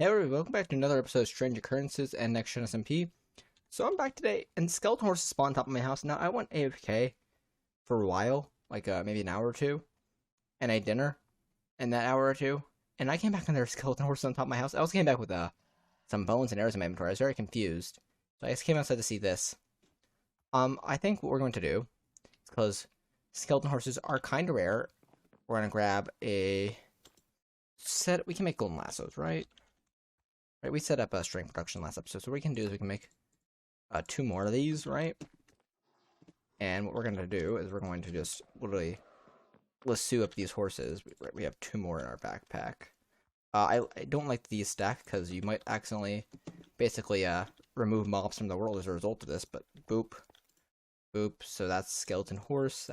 Hey everybody, welcome back to another episode of Strange Occurrences and Next Gen SMP. So I'm back today, and skeleton horses spawned on top of my house. Now I went AFK for a while, like maybe an hour or two, and I ate dinner in that hour or two, and I came back and there were skeleton horses on top of my house. I also came back with some bones and arrows in my inventory. I was very confused, so I just came outside to see this. I think what we're going to do, because skeleton horses are kind of rare, we're gonna grab a set. We can make golden lassos, right? Right, we set up a string production last episode, so what we can do is we can make two more of these, right? And what we're going to do is we're going to just literally lasso up these horses. We have two more in our backpack. I don't like these stack because you might accidentally basically remove mobs from the world as a result of this, but boop. Boop, so that's skeleton horse,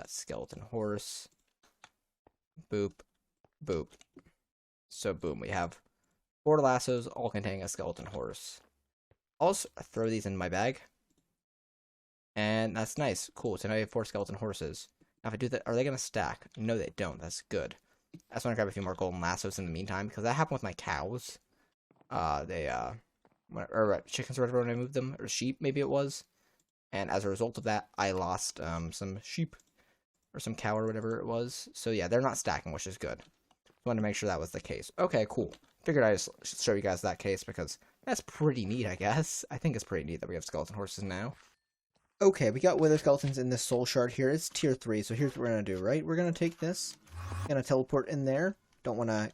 boop, boop. So boom, we have 4 lassos, all containing a skeleton horse. I'll throw these in my bag. And that's nice. Cool. So now you have 4 skeleton horses. Now if I do that, are they going to stack? No, they don't. That's good. I just want to grab a few more golden lassos in the meantime, because that happened with my cows. Chickens or whatever when I moved them, or sheep maybe it was. And as a result of that, I lost some sheep, or some cow or whatever it was. So yeah, they're not stacking, which is good. Just wanted to make sure that was the case. Okay, cool. Figured I'd just show you guys that case because that's pretty neat, I guess. I think it's pretty neat that we have skeleton horses now. Okay, we got wither skeletons in this soul shard here. It's tier 3, so here's what we're going to do, right? We're going to take this, going to teleport in there. Don't want to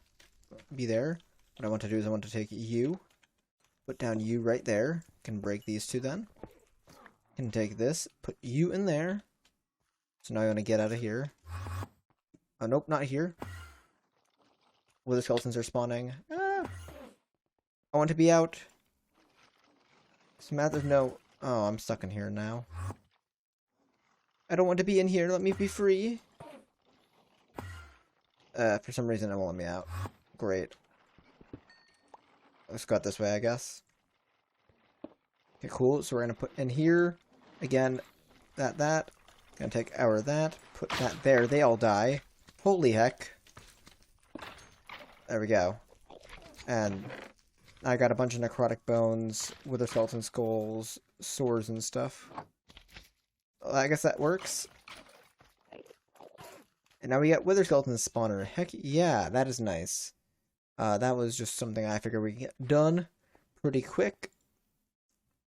be there. What I want to do is I want to take you, put down you right there. Can break these two then. Can take this, put you in there. So now I want to get out of here. Oh, nope, not here. Wither skeletons are spawning. I want to be out. There's no... Oh, I'm stuck in here now. I don't want to be in here. Let me be free. For some reason it won't let me out. Great. Let's go out this way, I guess. Okay, cool. So we're going to put in here. Again, that. Gonna take our that. Put that there. They all die. Holy heck. There we go. And I got a bunch of necrotic bones, wither skeleton skulls, swords and stuff. Well, I guess that works. And now we got wither skeleton spawner. Heck yeah, that is nice. That was just something I figured we could get done pretty quick.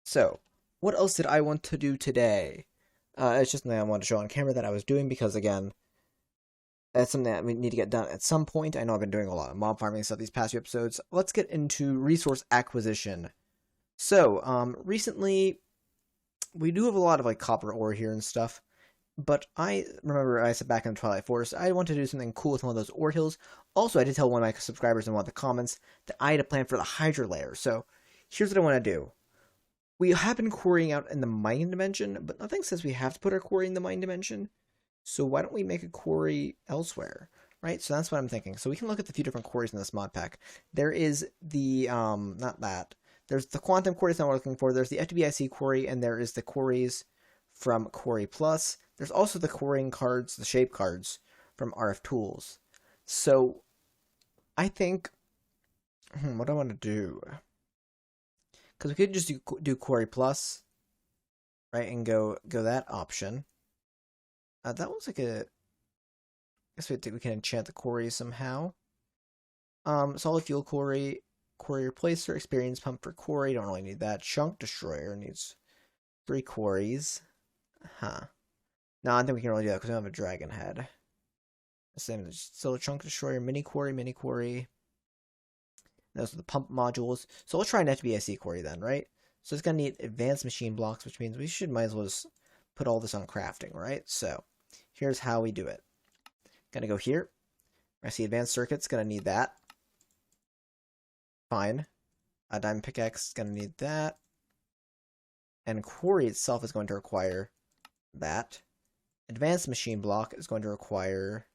So, what else did I want to do today? It's just something I wanted to show on camera that I was doing because, again, that's something that we need to get done at some point. I know I've been doing a lot of mob farming stuff these past few episodes. Let's get into resource acquisition. So, recently, we do have a lot of, like, copper ore here and stuff. But I remember I said back in the Twilight Forest, I wanted to do something cool with one of those ore hills. Also, I did tell one of my subscribers in one of the comments that I had a plan for the Hydra layer. So, here's what I want to do. We have been quarrying out in the mine dimension, but nothing says we have to put our quarry in the mine dimension. So why don't we make a quarry elsewhere, right? So that's what I'm thinking. So we can look at the few different quarries in this mod pack. There is the, not that. There's the quantum quarry that we're looking for. There's the FTBIC quarry, and there is the quarries from Quarry Plus. There's also the quarrying cards, the shape cards from RF Tools. So I think, what do I want to do? Because we could just do Quarry Plus, right, and go that option. That looks like a... I guess we can enchant the quarry somehow. Solid fuel quarry, quarry replacer, experience pump for quarry. Don't really need that. Chunk destroyer needs 3 quarries. Huh. No, I think we can really do that because we don't have a dragon head. Same as still a chunk destroyer, mini quarry. Those are the pump modules. So we'll try an FTBIC quarry then, right? So it's gonna need advanced machine blocks, which means we might as well just put all this on crafting, right? So here's how we do it. Gonna go here. I see advanced circuits, gonna need that. Fine. A diamond pickaxe, gonna need that. And quarry itself is going to require that. Advanced machine block is going to require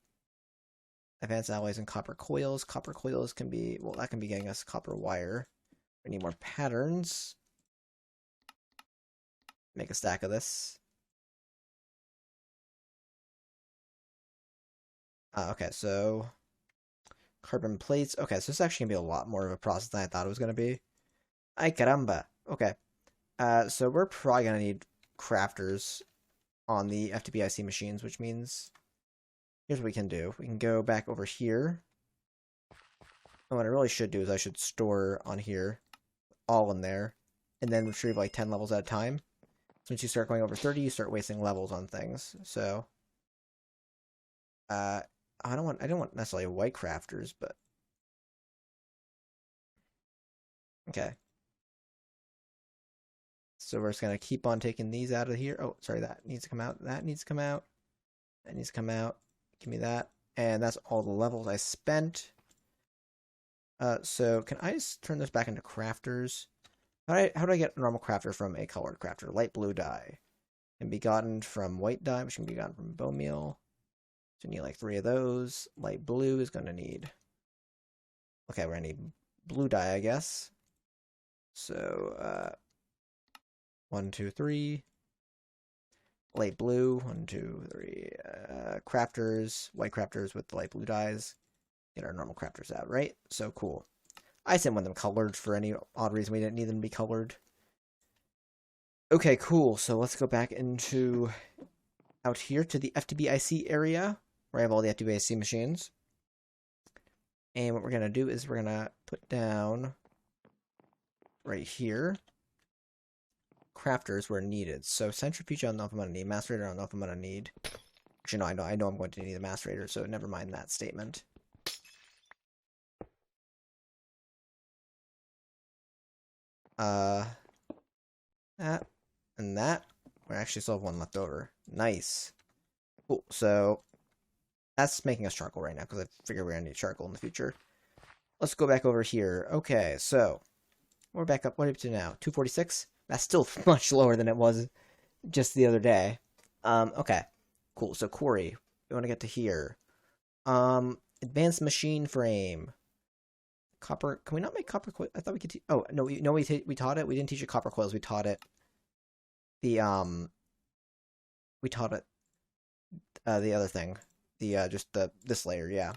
advanced alloys and copper coils. Copper coils can be, well, that can be getting us copper wire. We need more patterns. Make a stack of this. Okay, so Carbon plates. Okay, so this is actually going to be a lot more of a process than I thought it was going to be. Ay caramba. Okay. So we're probably going to need crafters on the FTBIC machines, which means here's what we can do. We can go back over here. And what I really should do is I should store on here, all in there, and then retrieve like 10 levels at a time. Once you start going over 30, you start wasting levels on things. So, I don't want necessarily white crafters, but okay. So we're just gonna keep on taking these out of here. Oh, sorry, that needs to come out. That needs to come out. That needs to come out. Give me that. And that's all the levels I spent. So can I just turn this back into crafters? How do I get a normal crafter from a colored crafter? Light blue dye can be gotten from white dye, which can be gotten from bone meal. So you need like 3 of those. Light blue is going to need... Okay, we're going to need blue dye, I guess. So, 1, 2, 3. Light blue, 1, 2, 3. Crafters, white crafters with the light blue dyes. Get our normal crafters out, right? So cool. I didn't want them colored for any odd reason. We didn't need them to be colored. Okay, cool. So let's go back into out here to the FTBIC area where I have all the FTBIC machines. And what we're going to do is we're going to put down right here crafters where needed. So centrifuge, I don't know if I'm going to need. Macerator, I don't know if I'm going to need. Actually, no, I know I'm going to need a macerator, so never mind that statement. That and that. We actually still have one left over. Nice. Cool. So that's making us charcoal right now because I figure we're gonna need charcoal in the future. Let's go back over here. Okay, so we're back up. What are we up to now? 246. That's still much lower than it was just the other day. Okay, cool. So Quarry, we want to get to here. Advanced machine frame. Copper. Can we not make copper coil? I thought we could. Oh no, we taught it. We didn't teach it copper coils. We taught it the the other thing. The just this layer. Yeah.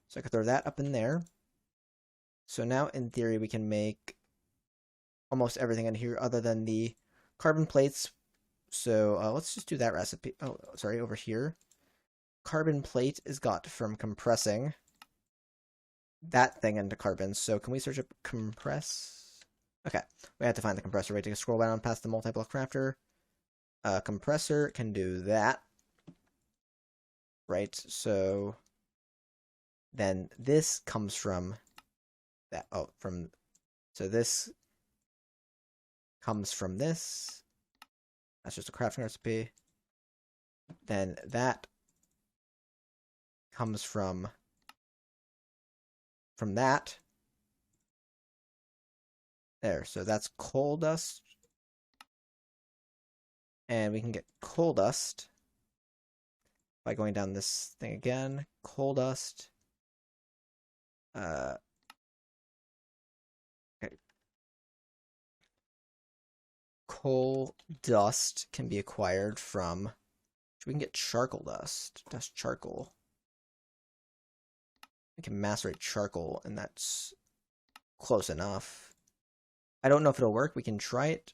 So I could throw that up in there. So now in theory we can make almost everything in here other than the carbon plates. So let's just do that recipe. Oh, sorry, over here. Carbon plate is got from compressing that thing into carbon. So can we search up compress? Okay, we have to find the compressor. Right, to scroll down past the multi-block crafter. Compressor can do that. Right, so then this comes from that. Oh, so this comes from this. That's just a crafting recipe. Then that comes from that. There, so that's coal dust. And we can get coal dust by going down this thing again. Coal dust. Okay. Coal dust can be acquired from... We can get charcoal dust. Dust charcoal. We can macerate charcoal, and that's close enough. I don't know if it'll work. We can try it,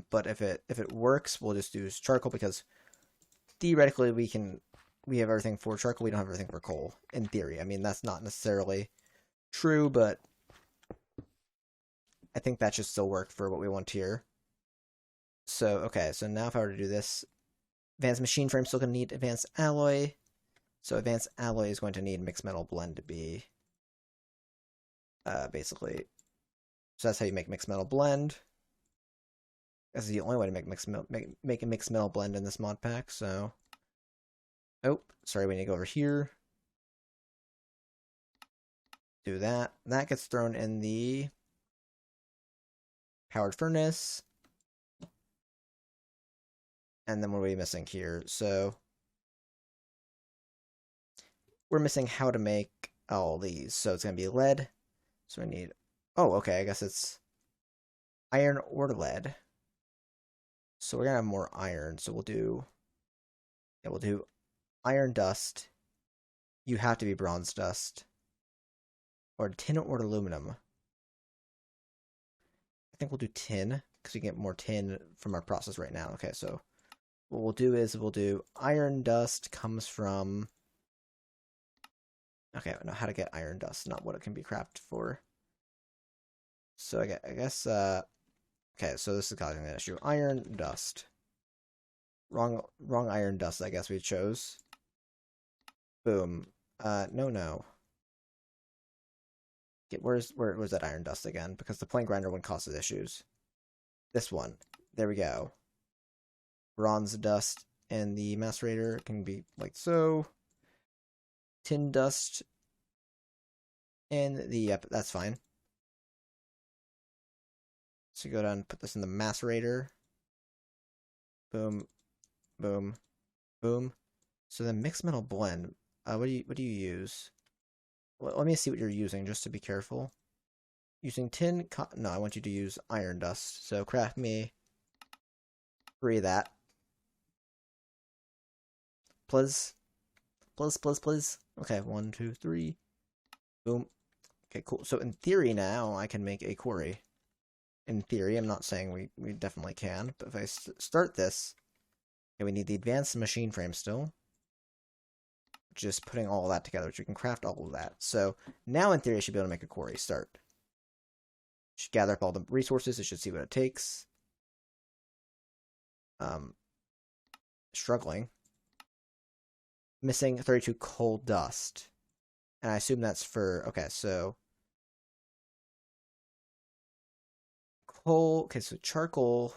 but if it works, we'll just use charcoal because theoretically we have everything for charcoal. We don't have everything for coal. In theory, I mean that's not necessarily true, but I think that should still work for what we want here. So okay, so now if I were to do this, advanced machine frame still gonna need advanced alloy. So advanced alloy is going to need mixed metal blend to be basically. So that's how you make mixed metal blend. This is the only way to make a mixed metal blend in this mod pack. So, oh, sorry, we need to go over here. Do that. That gets thrown in the powered furnace. And then what are we missing here? So we're missing how to make all these. So it's going to be lead. So we need... Oh, okay, I guess it's iron or lead. So we're going to have more iron. So we'll do... Yeah, we'll do iron dust. You have to be bronze dust. Or tin or aluminum. I think we'll do tin, because we get more tin from our process right now. Okay, so what we'll do is we'll do iron dust comes from... Okay, I know how to get iron dust, not what it can be crafted for. So I guess, okay, so this is causing an issue. Iron dust. Wrong iron dust, I guess we chose. Boom. No. Where was that iron dust again? Because the plane grinder one causes issues. This one. There we go. Bronze dust and the macerator can be like so. Tin dust. And yep, that's fine. So go down and put this in the macerator. Boom. Boom. Boom. So the mixed metal blend. What do you use? Well, let me see what you're using, just to be careful. Using tin... No, I want you to use iron dust. So craft me 3 of that. Please. Please. Okay, 1, 2, 3. Boom. Okay, cool. So in theory now, I can make a quarry. In theory, I'm not saying we definitely can, but if I start this... Okay, we need the advanced machine frame still. Just putting all that together, which we can craft all of that. So now in theory I should be able to make a quarry. Start. Should gather up all the resources. It should see what it takes. Struggling. Missing 32 coal dust. And I assume that's for... Okay, so... Coal... Okay, so charcoal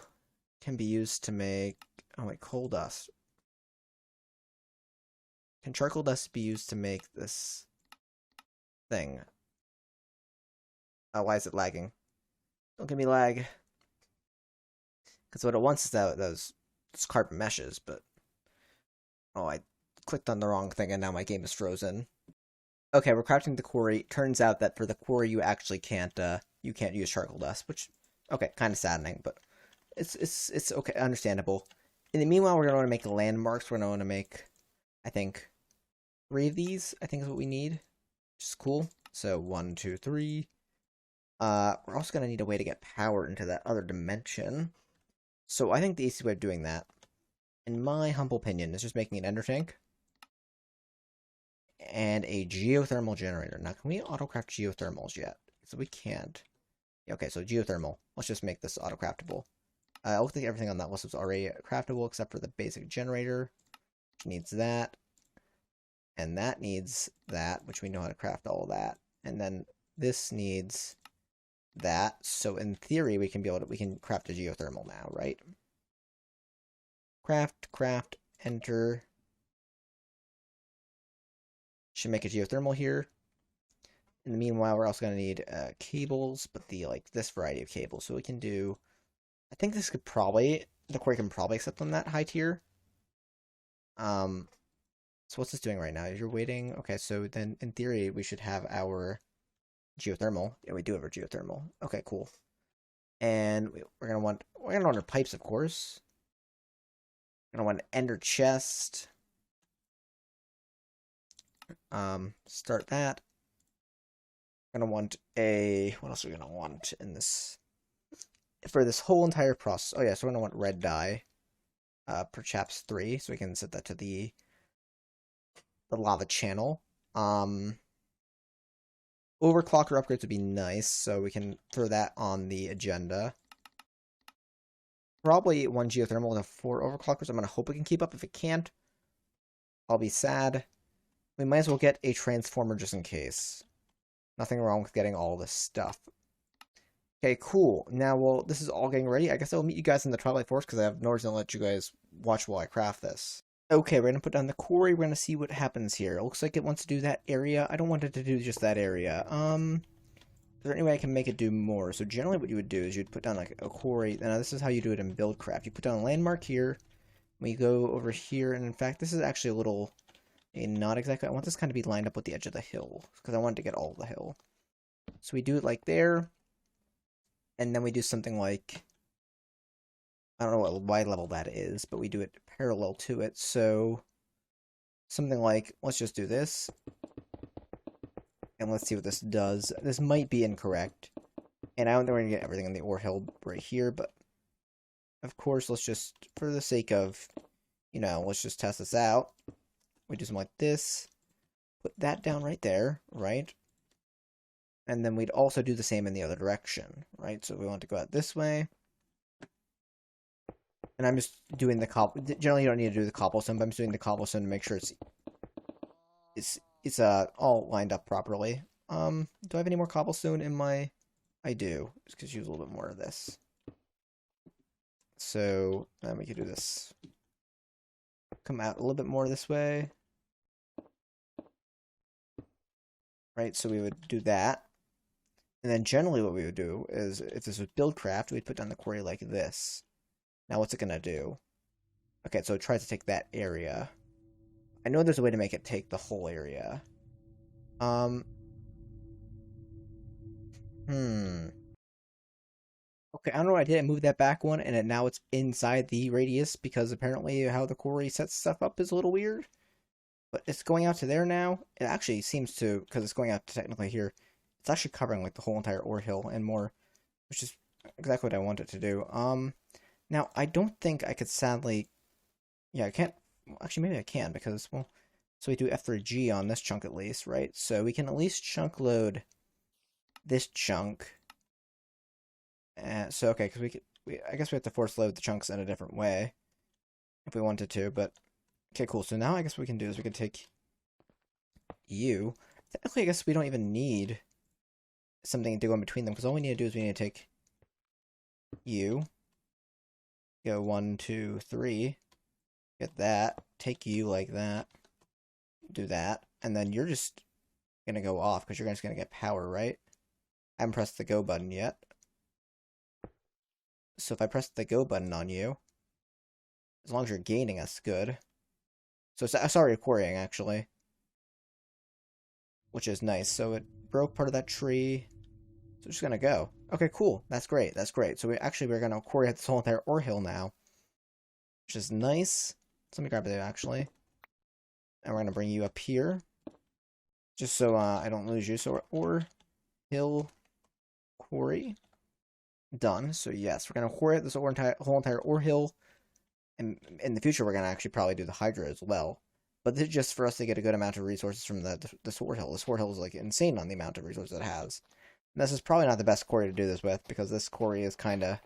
can be used to make... Oh wait, coal dust. Can charcoal dust be used to make this thing? Oh, why is it lagging? Don't give me lag. Because what it wants is those carbon meshes, but... Oh, I clicked on the wrong thing and now my game is frozen. Okay, we're crafting the quarry. Turns out that for the quarry you actually can't use charcoal dust, which... Okay, kind of saddening, but it's okay, understandable. In the meanwhile, we're going to want to make landmarks. We're going to want to make, I think, 3 of these, I think is what we need. Which is cool. So 1, 2, 3. We're also going to need a way to get power into that other dimension. So I think the easiest way of doing that, in my humble opinion, is just making an ender tank. And a geothermal generator. Now, can we autocraft geothermals yet? So we can't. Okay, so geothermal. Let's just make this autocraftable. I don't think everything on that list was already craftable except for the basic generator, which needs that. And that needs that, which we know how to craft all of that. And then this needs that. So in theory, we can craft a geothermal now, right? Craft, enter. Should make a geothermal here. In the meanwhile, we're also going to need cables, but this variety of cables. So we can do... I think this could probably... The quarry can probably accept on that high tier. So what's this doing right now? You're waiting... Okay, so then in theory, we should have our geothermal. Yeah, we do have our geothermal. Okay, cool. And we're going to want our pipes, of course. We're going to want an ender chest. Start that. We're going to want a... What else are we going to want in this... For this whole entire process... Oh yeah, so we're going to want red dye. Perhaps 3, so we can set that to the lava channel. Overclocker upgrades would be nice, so we can throw that on the agenda. Probably 1 geothermal with 4 overclockers. I'm going to hope we can keep up. If it can't, I'll be sad. We might as well get a transformer just in case. Nothing wrong with getting all this stuff. Okay, cool. Now, well, this is all getting ready. I guess I'll meet you guys in the Twilight Forest because I have no reason to let you guys watch while I craft this. Okay, we're going to put down the quarry. We're going to see what happens here. It looks like it wants to do that area. I don't want it to do just that area. Is there any way I can make it do more? So generally what you would do is you'd put down like a quarry. Now, this is how you do it in Buildcraft. You put down a landmark here. We go over here, and in fact, this is actually a little... not exactly. I want this kind of be lined up with the edge of the hill because I want to get all of the hill. So we do it like there. And then we do something like, I don't know what Y level that is, but we do it parallel to it. So something like, let's just do this. And let's see what this does. This might be incorrect. And I don't think we're going to get everything in the ore hill right here, but of course, let's just, for the sake of, let's just test this out. We do something like this. Put that down right there, right? And then we'd also do the same in the other direction, right? So we want to go out this way. And I'm just doing the cobble. Generally, you don't need to do the cobblestone, but I'm just doing the cobblestone to make sure it's all lined up properly. Do I have any more cobblestone in my? I do. Just because use a little bit more of this. So then we could do this. Come out a little bit more this way. Right, so we would do that. And then generally what we would do is, if this was Buildcraft, we'd put down the quarry like this. Now what's it going to do? Okay, so it tries to take that area. I know there's a way to make it take the whole area. Okay, I don't know what I did. I moved that back one, and now it's inside the radius, because apparently how the quarry sets stuff up is a little weird. But it's going out to there now. It actually seems to, because it's going out to technically here, it's actually covering like the whole entire ore hill and more, which is exactly what I want it to do. Now I don't think I could sadly, yeah, I can't. Well, actually, maybe I can because so we do F3G on this chunk at least, right? So we can at least chunk load this chunk. So okay, because I guess we have to force load the chunks in a different way if we wanted to, but. Okay, cool. So now I guess what we can do is we can take you. Technically, I guess we don't even need something to go in between them, because all we need to do is we need to take you. Go 1, 2, 3. Get that. Take you like that. Do that. And then you're just going to go off, because you're just going to get power, right? I haven't pressed the go button yet. So if I press the go button on you, as long as you're gaining, that's good. So I started quarrying, actually. Which is nice. So it broke part of that tree. So it's just gonna go. Okay, cool. That's great. That's great. So we're gonna quarry this whole entire ore hill now. Which is nice. So let me grab it, actually. And we're gonna bring you up here. Just so I don't lose you. So ore hill quarry. Done. So yes, we're gonna quarry this whole entire ore hill. And in the future, we're going to actually probably do the Hydra as well. But this is just for us to get a good amount of resources from the Sword Hill. The Sword Hill is like insane on the amount of resources it has. And this is probably not the best quarry to do this with, because this quarry is kind of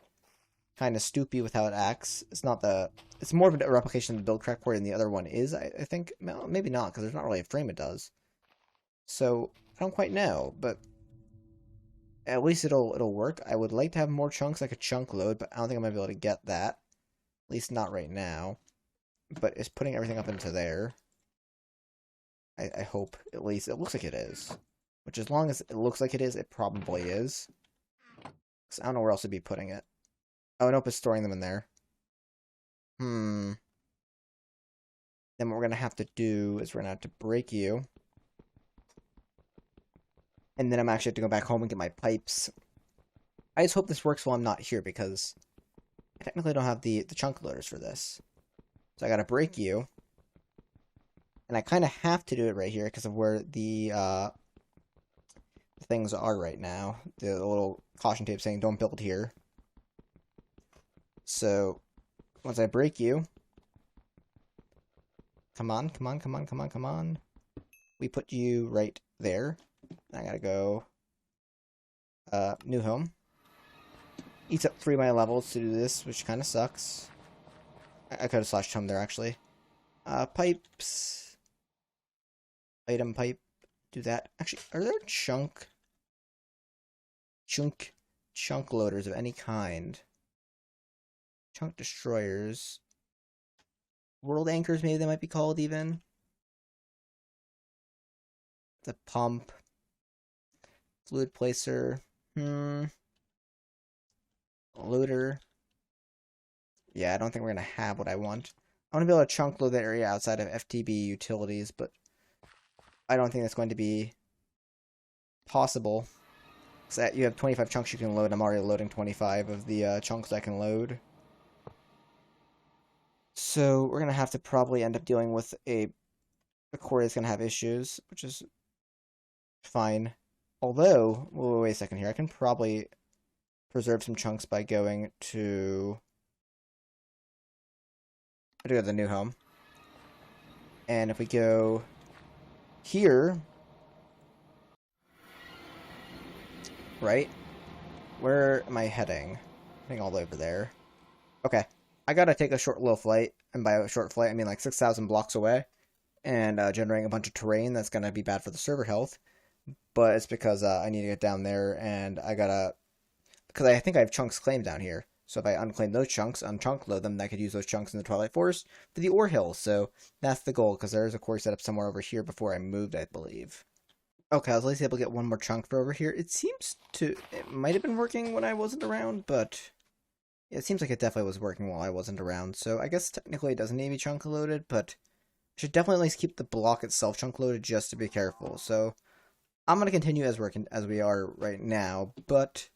stoopy with how it acts. It's more of a replication of the Buildcraft quarry than the other one is, I think. Well, maybe not, because there's not really a frame it does. So, I don't quite know, but at least it'll work. I would like to have more chunks, like a chunk load, but I don't think I'm going to be able to get that. At least not right now. But it's putting everything up into there. I hope, at least. It looks like it is. Which, as long as it looks like it is, it probably is. Because I don't know where else to be putting it. Oh, nope, it's storing them in there. Then what we're going to have to do is we're going to have to break you. And then I'm actually have to go back home and get my pipes. I just hope this works while I'm not here, because I technically don't have the chunk loaders for this. So I gotta break you. And I kind of have to do it right here because of where the things are right now. The little caution tape saying don't build here. So, once I break you... Come on, come on, come on, come on, come on. We put you right there. I gotta go... new home. Eats up 3 of my levels to do this, which kind of sucks. I could have slashed home there, actually. Pipes. Item pipe. Do that. Actually, are there chunk loaders of any kind? Chunk destroyers. World anchors, maybe they might be called, even. The pump. Fluid placer. Loader. Yeah, I don't think we're going to have what I want. I want to be able to chunk load that area outside of FTB utilities, but I don't think that's going to be possible. So you have 25 chunks you can load. I'm already loading 25 of the chunks I can load. So we're going to have to probably end up dealing with a quarry that's going to have issues, which is Fine. Although, wait a second here. I can probably preserve some chunks by going to... I do go to the new home. And if we go here... Right? Where am I heading? Heading all over there. Okay. I gotta take a short little flight. And by a short flight, I mean like 6,000 blocks away. And generating a bunch of terrain that's gonna be bad for the server health. But it's because I need to get down there and I gotta... Because I think I have chunks claimed down here. So if I unclaim those chunks, unchunk load them, then I could use those chunks in the Twilight Forest for the ore hill. So that's the goal, because there is a quarry set up somewhere over here before I moved, I believe. Okay, I was at least able to get one more chunk for over here. It seems to... It might have been working when I wasn't around, but... It seems like it definitely was working while I wasn't around. So I guess technically it doesn't need to be chunk loaded, but... I should definitely at least keep the block itself chunk loaded just to be careful. So I'm going to continue as we are right now, but...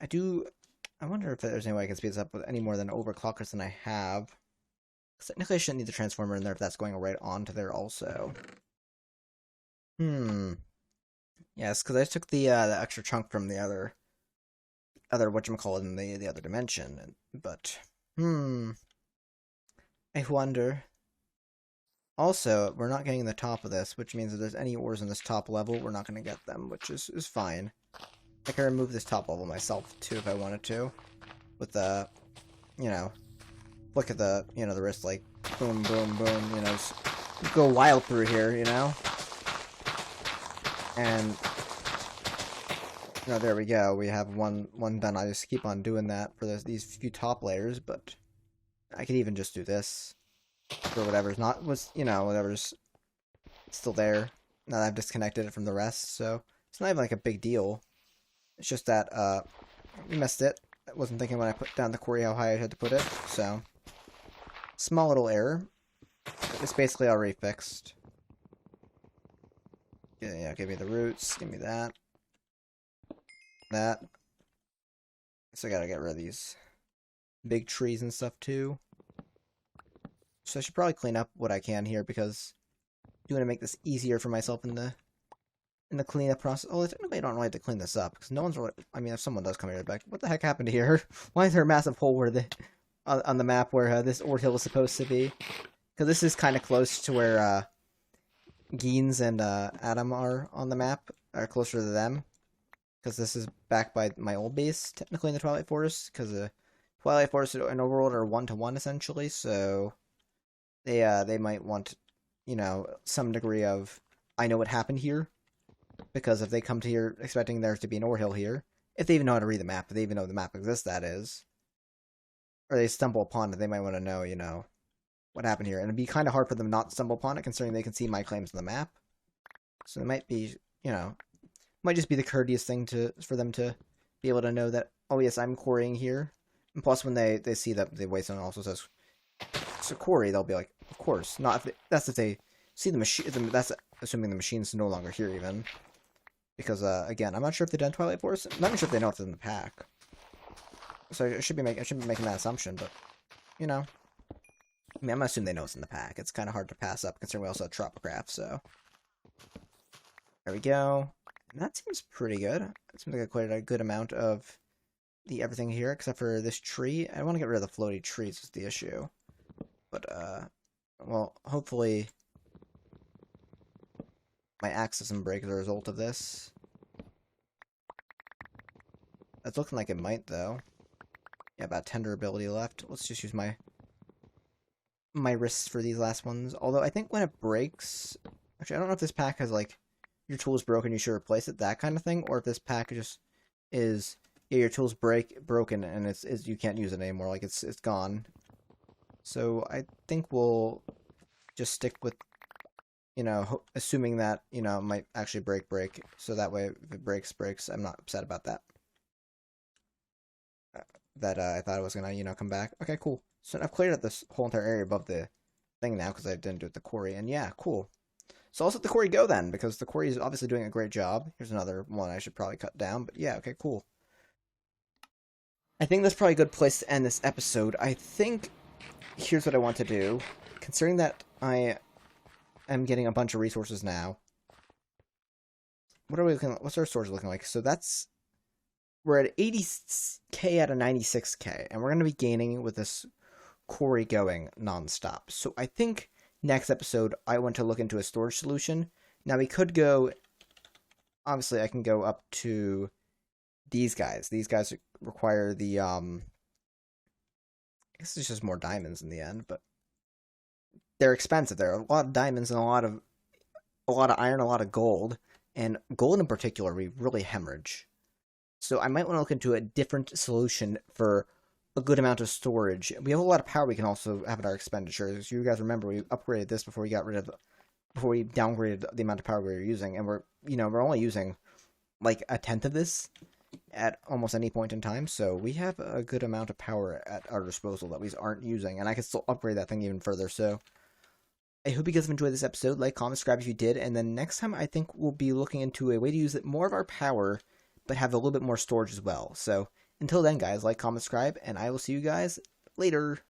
I wonder if there's any way I can speed this up with any more than overclockers than I have. Because technically I shouldn't need the transformer in there if that's going right onto there also. Yes, because I took the extra chunk from the other whatchamacallit in the other dimension. But, I wonder. Also, we're not getting the top of this, which means if there's any ores in this top level, we're not going to get them, which is fine. I can remove this top level myself, too, if I wanted to. With the, flick of the, the wrist, like, boom, boom, boom, just go wild through here, And, there we go. We have one done. I just keep on doing that for these few top layers, but I could even just do this for whatever's whatever's still there. Now that I've disconnected it from the rest, so it's not even like a big deal. It's just that, we missed it. I wasn't thinking when I put down the quarry how high I had to put it, so... Small little error. It's basically already fixed. Yeah, give me the roots, give me that. That. So I gotta get rid of these big trees and stuff, too. So I should probably clean up what I can here, because I want to make this easier for myself in the cleanup process. Oh, technically I don't really have to clean this up, because no one's really... I mean, if someone does come here, back, what the heck happened here? Why is there a massive hole where on the map where this ore hill is supposed to be? Because this is kind of close to where Geens and Adam are on the map, or closer to them. Because this is back by my old base, technically in the Twilight Forest, because the Twilight Forest and Overworld are 1-to-1 essentially, so they might want, some degree of, I know what happened here. Because if they come to here expecting there to be an ore hill here, if they even know how to read the map, if they even know the map exists, that is, or they stumble upon it, they might want to know, what happened here. And it'd be kind of hard for them not to stumble upon it, considering they can see my claims on the map. So it might be, might just be the courteous thing for them to be able to know that, oh yes, I'm quarrying here. And plus, when they see that the wasteland also says, it's a quarry, they'll be like, of course. Not if that's if they see the machine, that's assuming the machine's no longer here even. Because, again, I'm not sure if they've done Twilight Forest. I'm not even sure if they know if it's in the pack. So I should be making that assumption, but, I mean, I'm gonna assume they know it's in the pack. It's kind of hard to pass up, considering we also have Tropicraft, so. There we go. And that seems pretty good. It seems like I cleared a good amount of the everything here, except for this tree. I want to get rid of the floaty trees is the issue. But, well, hopefully my axe doesn't break as a result of this. It's looking like it might, though. Yeah, about 10 durability left. Let's just use my wrists for these last ones. Although, I think when it breaks... Actually, I don't know if this pack has, like, your tool's broken, you should replace it, that kind of thing. Or if this pack just is... Yeah, your tool's broken, and it's you can't use it anymore. Like, it's gone. So, I think we'll just stick with... assuming that, it might actually break. So that way, if it breaks, I'm not upset about that. I thought it was gonna, come back. Okay, cool. So I've cleared out this whole entire area above the thing now, because I didn't do it at the quarry. And yeah, cool. So I'll let the quarry go then, because the quarry is obviously doing a great job. Here's another one I should probably cut down, but yeah, okay, cool. I think that's probably a good place to end this episode. I think here's what I want to do. Considering that I am getting a bunch of resources now, what are we looking? What's our storage looking like? So we're at 80k out of 96k, and we're going to be gaining with this Quarry going nonstop. So I think next episode I want to look into a storage solution. Now we could go. Obviously, I can go up to these guys. These guys require the I guess it's just more diamonds in the end, but they're expensive. There are a lot of diamonds and a lot of iron, a lot of gold, and gold in particular we really hemorrhage. So I might want to look into a different solution for a good amount of storage. We have a lot of power we can also have at our expenditures. You guys remember we upgraded this before we downgraded the amount of power we were using, and we're only using like a tenth of this at almost any point in time. So we have a good amount of power at our disposal that we aren't using, and I can still upgrade that thing even further. So I hope you guys have enjoyed this episode. Like, comment, subscribe if you did, and then next time I think we'll be looking into a way to use more of our power, but have a little bit more storage as well. So until then, guys, like, comment, subscribe, and I will see you guys later.